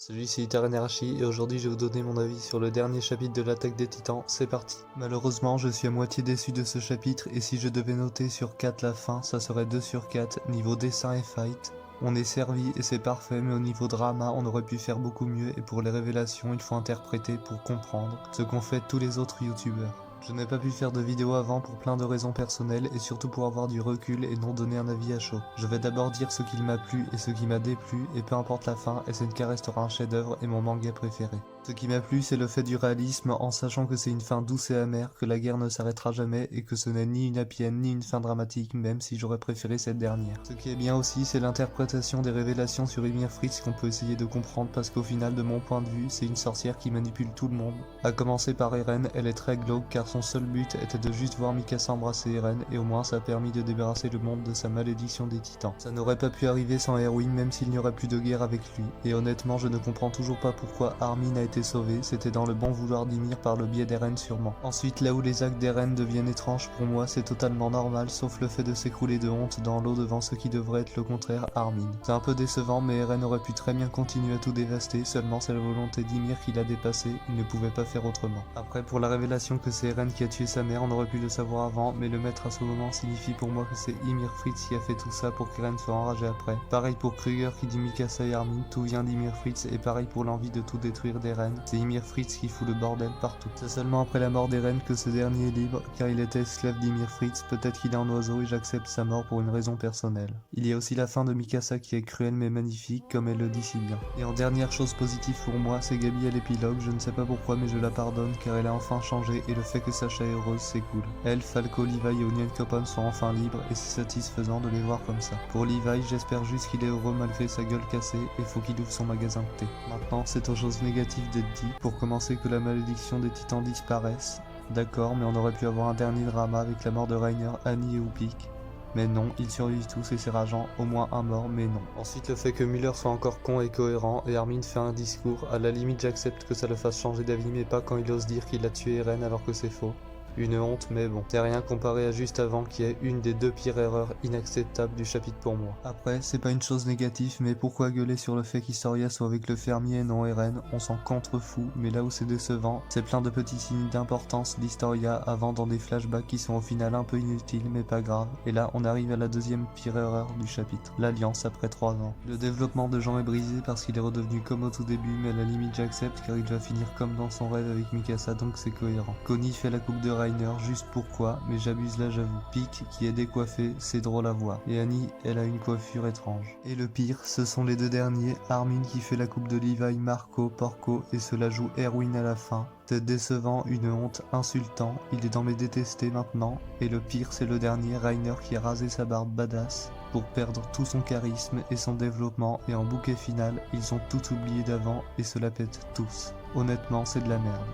Salut, c'est Iterenarchi et aujourd'hui je vais vous donner mon avis sur le dernier chapitre de l'attaque des titans, c'est parti. Malheureusement je suis à moitié déçu de ce chapitre et si je devais noter sur 4 la fin, ça serait 2 sur 4, niveau dessin et fight. On est servi et c'est parfait, mais au niveau drama on aurait pu faire beaucoup mieux et pour les révélations il faut interpréter pour comprendre, ce qu'ont fait tous les autres youtubeurs. Je n'ai pas pu faire de vidéo avant pour plein de raisons personnelles et surtout pour avoir du recul et non donner un avis à chaud. Je vais d'abord dire ce qui m'a plu et ce qui m'a déplu et peu importe la fin, SNK restera un chef-d'œuvre et mon manga préféré. Ce qui m'a plu c'est le fait du réalisme en sachant que c'est une fin douce et amère, que la guerre ne s'arrêtera jamais et que ce n'est ni une happy end ni une fin dramatique même si j'aurais préféré cette dernière. Ce qui est bien aussi c'est l'interprétation des révélations sur Ymir Fritz qu'on peut essayer de comprendre parce qu'au final de mon point de vue c'est une sorcière qui manipule tout le monde. À commencer par Eren, elle est très glauque car son seul but était de juste voir Mikasa embrasser Eren et au moins ça a permis de débarrasser le monde de sa malédiction des titans. Ça n'aurait pas pu arriver sans Erwin même s'il n'y aurait plus de guerre avec lui. Et honnêtement je ne comprends toujours pas pourquoi Armin a été sauvé, c'était dans le bon vouloir d'Ymir par le biais d'Eren sûrement. Ensuite là où les actes d'Eren deviennent étranges pour moi c'est totalement normal sauf le fait de s'écrouler de honte dans l'eau devant ce qui devrait être le contraire Armin. C'est un peu décevant mais Eren aurait pu très bien continuer à tout dévaster, seulement c'est la volonté d'Ymir qui l'a dépassé, il ne pouvait pas faire autrement. Après pour la révélation que c'est Eren qui a tué sa mère, on aurait pu le savoir avant, mais le mettre à ce moment signifie pour moi que c'est Ymir Fritz qui a fait tout ça pour qu'Eren soit enragé après. Pareil pour Kruger qui dit Mikasa et Armin, tout vient d'Ymir Fritz, et pareil pour l'envie de tout détruire d'Eren, c'est Ymir Fritz qui fout le bordel partout. C'est seulement après la mort d'Eren que ce dernier est libre, car il était esclave d'Ymir Fritz, peut-être qu'il est un oiseau et j'accepte sa mort pour une raison personnelle. Il y a aussi la fin de Mikasa qui est cruelle mais magnifique, comme elle le dit si bien. Et en dernière chose positive pour moi, c'est Gabi à l'épilogue, je ne sais pas pourquoi mais je la pardonne car elle a enfin changé et le fait que Sacha est heureuse c'est cool. Elle, Falco, Levi et Onion Copan sont enfin libres et c'est satisfaisant de les voir comme ça. Pour Levi, j'espère juste qu'il est heureux malgré sa gueule cassée et faut qu'il ouvre son magasin de thé. Maintenant, c'est aux choses négatives d'être dit. Pour commencer que la malédiction des titans disparaisse. D'accord, mais on aurait pu avoir un dernier drama avec la mort de Reiner, Annie et Upik. Mais non, ils survivent tous et c'est rageant, au moins un mort, mais non. Ensuite le fait que Müller soit encore con et cohérent, et Armin fait un discours, à la limite j'accepte que ça le fasse changer d'avis mais pas quand il ose dire qu'il a tué Eren alors que c'est faux. Une honte, mais bon, c'est rien comparé à juste avant qui est une des deux pires erreurs inacceptables du chapitre pour moi. Après, c'est pas une chose négative, mais pourquoi gueuler sur le fait qu'Historia soit avec le fermier et non Eren, on s'en contrefout, mais là où c'est décevant, c'est plein de petits signes d'importance d'Historia avant dans des flashbacks qui sont au final un peu inutiles mais pas grave, et là on arrive à la deuxième pire erreur du chapitre, l'alliance après 3 ans. Le développement de Jean est brisé parce qu'il est redevenu comme au tout début, mais à la limite j'accepte car il va finir comme dans son rêve avec Mikasa donc c'est cohérent. Connie fait la coupe de Reiner, juste pourquoi, mais j'abuse là j'avoue. Pik qui est décoiffé, c'est drôle à voir. Et Annie, elle a une coiffure étrange. Et le pire, ce sont les deux derniers, Armin qui fait la coupe de Levi, Marco, Porco, et cela joue Erwin à la fin. C'est décevant, une honte, insultant, il est dans mes détestés maintenant, et le pire c'est le dernier, Reiner qui a rasé sa barbe badass pour perdre tout son charisme et son développement, et en bouquet final, ils ont tout oublié d'avant et se la pètent tous. Honnêtement, c'est de la merde.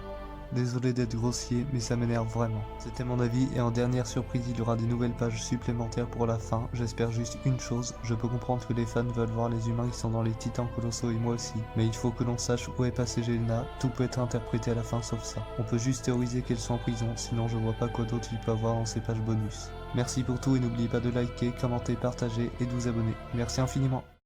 Désolé d'être grossier, mais ça m'énerve vraiment. C'était mon avis et en dernière surprise, il y aura des nouvelles pages supplémentaires pour la fin. J'espère juste une chose, je peux comprendre que les fans veulent voir les humains qui sont dans les titans colossaux et moi aussi. Mais il faut que l'on sache où est passé Jelena, tout peut être interprété à la fin sauf ça. On peut juste théoriser qu'elles sont en prison, sinon je vois pas quoi d'autre il peut avoir dans ces pages bonus. Merci pour tout et n'oubliez pas de liker, commenter, partager et de vous abonner. Merci infiniment.